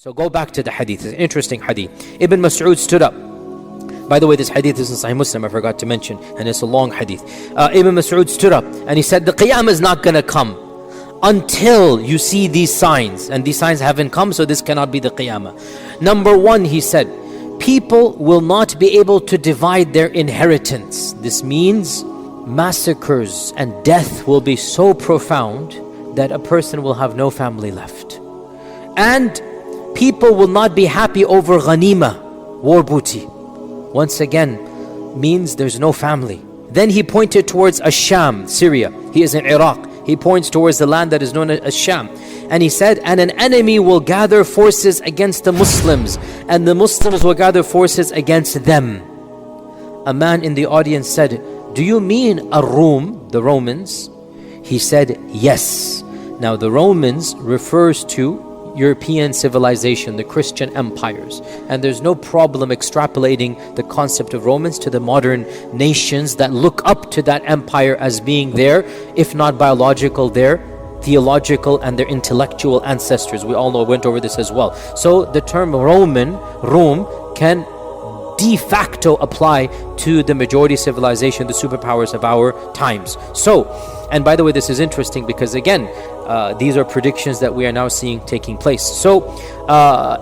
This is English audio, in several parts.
So go back to the hadith. It's an interesting hadith. Ibn Mas'ud stood up. By the way, this hadith is in Sahih Muslim, I forgot to mention, and it's a long hadith. Ibn Mas'ud stood up and he said, the Qiyamah is not going to come until you see these signs. And these signs haven't come, so this cannot be the Qiyamah. Number one, he said, people will not be able to divide their inheritance. This means massacres and death will be so profound that a person will have no family left. And people will not be happy over ghanima, war booty. Once again, means there's no family. Then he pointed towards Asham, Syria. He is in Iraq. He points towards the land that is known as Asham. And he said, and an enemy will gather forces against the Muslims, and the Muslims will gather forces against them. A man in the audience said, do you mean Ar-Rum, the Romans? He said, yes. Now the Romans refers to European civilization, the Christian empires. And there's no problem extrapolating the concept of Romans to the modern nations that look up to that empire as being their, if not biological, their theological and their intellectual ancestors. We all know, went over this as well. So the term Rome can de facto apply to the majority civilization, the superpowers of our times. So, and by the way, this is interesting because again, these are predictions that we are now seeing taking place. So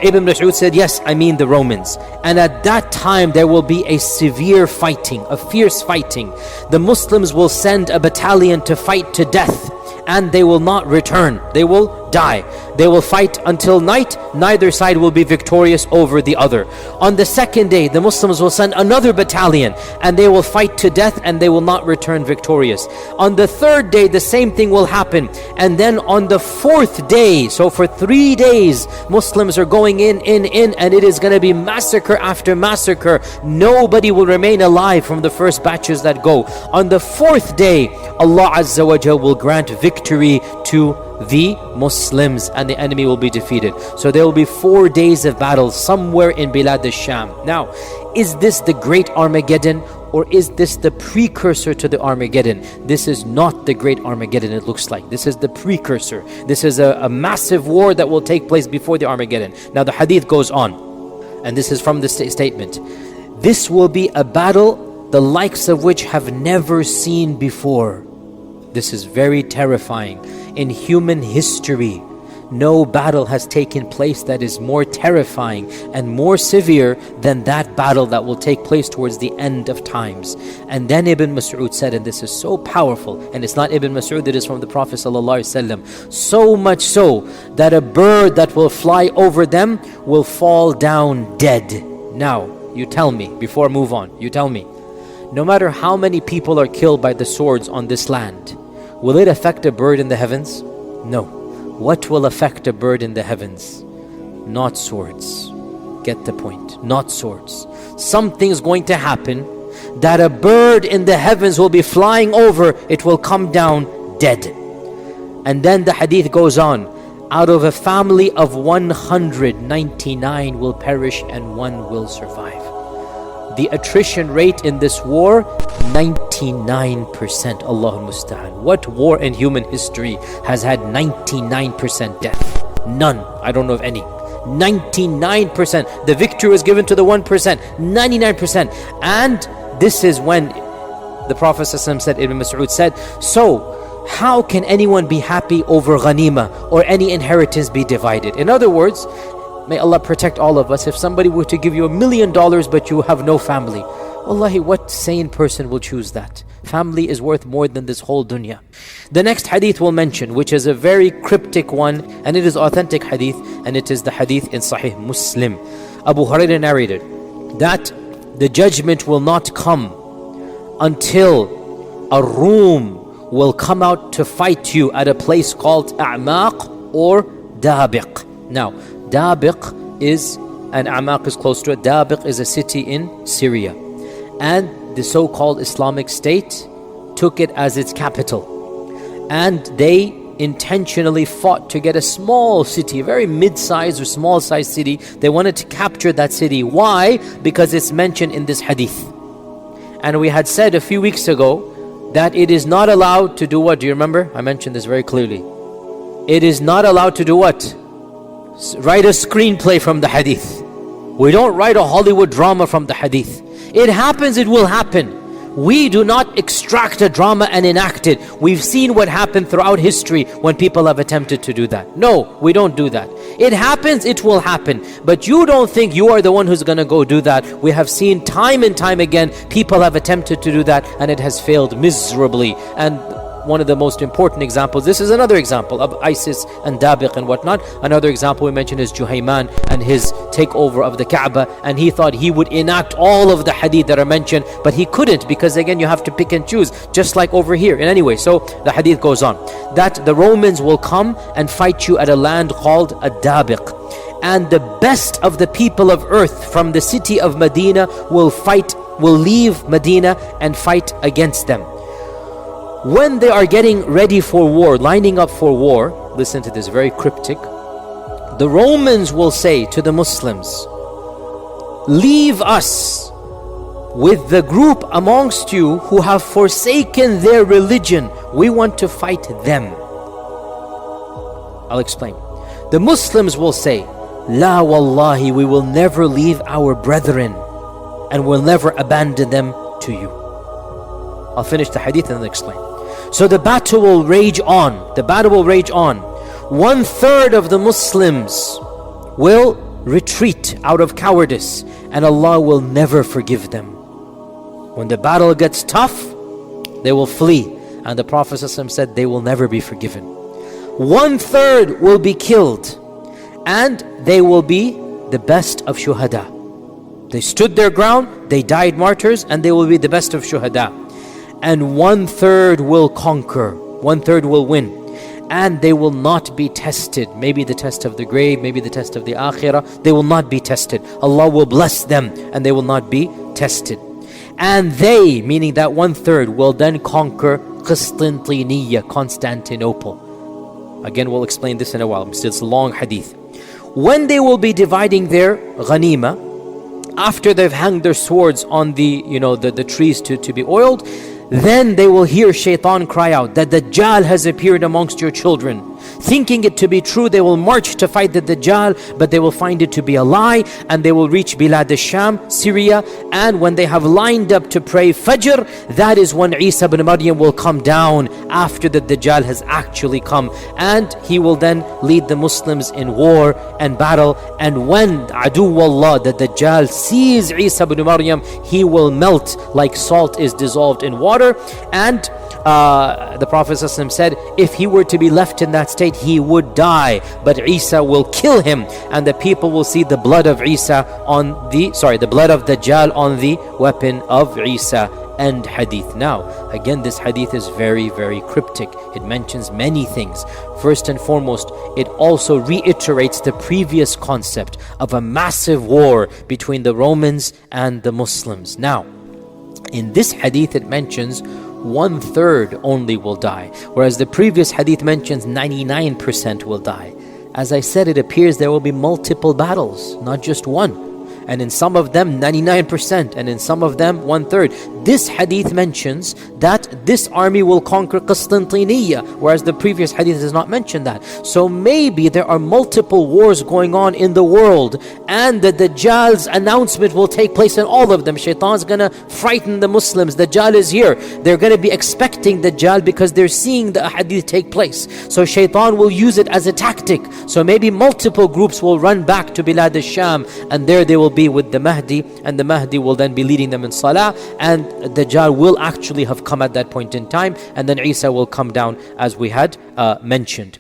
Ibn Mas'ud said, yes, I mean the Romans. And at that time there will be a severe fighting, a fierce fighting. The Muslims will send a battalion to fight to death, and they will not return. They will die. They will fight until night. Neither side will be victorious over the other. On the second day, the Muslims will send another battalion, and they will fight to death, and they will not return victorious. On the third day, the same thing will happen. And then on the fourth day, so for 3 days, Muslims are going in, and it is going to be massacre after massacre. Nobody will remain alive from the first batches that go. On the fourth day, Allah Azza wa Jal will grant victory to the Muslims, and the enemy will be defeated. So there will be 4 days of battle somewhere in Bilad al-Sham. Now, is this the great Armageddon, or is this the precursor to the Armageddon? This is not the great Armageddon, it looks like. This is the precursor. This is a massive war that will take place before the Armageddon. Now the hadith goes on, and this is from the statement. This will be a battle the likes of which have never seen before. This is very terrifying. In human history, no battle has taken place that is more terrifying and more severe than that battle that will take place towards the end of times. And then Ibn Mas'ud said, and this is so powerful, and it's not Ibn Mas'ud, it is from the Prophet ﷺ, so much so that a bird that will fly over them will fall down dead. Now, you tell me, before I move on, you tell me, no matter how many people are killed by the swords on this land, will it affect a bird in the heavens? No. What will affect a bird in the heavens? Not swords. Get the point. Not swords. Something is going to happen that a bird in the heavens will be flying over, it will come down dead. And then the hadith goes on, out of a family of 199 will perish and one will survive. The attrition rate in this war, 99%. Allahul Musta'an. What war in human history has had 99% death? None. I don't know of any. 99%. The victory was given to the 1%. 99%. And this is when the Prophet ﷺ said, Ibn Mas'ud said, so how can anyone be happy over ghanima or any inheritance be divided? In other words, may Allah protect all of us. If somebody were to give you $1 million but you have no family, wallahi, what sane person will choose that? Family is worth more than this whole dunya. The next hadith we'll mention, which is a very cryptic one, and it is authentic hadith, and it is the hadith in Sahih Muslim. Abu Hurairah narrated that the judgment will not come until a room will come out to fight you at a place called A'maq or Dabiq. Now, Dabiq is, and A'maq is close to it. Dabiq is a city in Syria. And the so-called Islamic State took it as its capital. And they intentionally fought to get a small city, a very mid-sized or small-sized city. They wanted to capture that city. Why? Because it's mentioned in this hadith. And we had said a few weeks ago that it is not allowed to do what? Do you remember? I mentioned this very clearly. It is not allowed to do what? write a screenplay from the hadith. We don't write a Hollywood drama from the hadith. It happens, it will happen. We do not extract a drama and enact it. We've seen what happened throughout history when people have attempted to do that. No, we don't do that. It happens, it will happen. But you don't think you are the one who's going to go do that. We have seen time and time again, people have attempted to do that and it has failed miserably. And one of the most important examples, this is another example of ISIS and Dabiq and whatnot. Another example we mentioned is Juhayman and his takeover of the Kaaba, and he thought he would enact all of the hadith that are mentioned, but he couldn't, because again you have to pick and choose, just like over here. And anyway, so the hadith goes on that the Romans will come and fight you at a land called Dabiq, and the best of the people of earth from the city of Medina will leave Medina and fight against them. When they are getting ready for war, lining up for war, listen to this, very cryptic. The Romans will say to the Muslims, leave us with the group amongst you who have forsaken their religion. We want to fight them. I'll explain. The Muslims will say, La wallahi, we will never leave our brethren and will never abandon them to you. I'll finish the hadith and then explain. So the battle will rage on. The battle will rage on. 1/3 of the Muslims will retreat out of cowardice, and Allah will never forgive them. When the battle gets tough, they will flee, and the Prophet ﷺ said they will never be forgiven. 1/3 will be killed, and they will be the best of shuhada. They stood their ground, they died martyrs, and they will be the best of shuhada. And 1/3 will conquer, 1/3 will win, and they will not be tested. Maybe the test of the grave, maybe the test of the akhirah. They will not be tested. Allah will bless them and they will not be tested. And they, meaning that 1/3, will then conquer Constantinople. Again, we'll explain this in a while. It's a long hadith. When they will be dividing their ghanima, after they've hanged their swords on the trees to be oiled, then they will hear Shaitan cry out that Dajjal has appeared amongst your children. Thinking it to be true, they will march to fight the Dajjal, but they will find it to be a lie, and they will reach Bilad al-Sham, Syria, and when they have lined up to pray Fajr, that is when Isa ibn Maryam will come down after the Dajjal has actually come, and he will then lead the Muslims in war and battle. And when Aduwallah, the Dajjal, sees Isa ibn Maryam, he will melt like salt is dissolved in water. And the Prophet ﷺ said, if he were to be left in that state, he would die, but Isa will kill him, and the people will see the blood of the blood of Dajjal on the weapon of Isa. End hadith. Now, again, this hadith is very, very cryptic. It mentions many things. First and foremost, it also reiterates the previous concept of a massive war between the Romans and the Muslims. Now, in this hadith, it mentions 1/3 only will die, whereas the previous hadith mentions 99% will die. As I said, it appears there will be multiple battles, not just one. And in some of them 99%, and in some of them 1/3. This hadith mentions that this army will conquer Constantinople, whereas the previous hadith does not mention that. So maybe there are multiple wars going on in the world, and the Dajjal's announcement will take place in all of them. Shaitan's gonna frighten the Muslims. Dajjal is here. They're gonna be expecting Dajjal because they're seeing the hadith take place. So Shaitan will use it as a tactic. So maybe multiple groups will run back to Bilad al-Sham, and there they will be with the Mahdi, and the Mahdi will then be leading them in Salah, and Dajjal will actually have come at that point in time, and then Isa will come down as we had mentioned.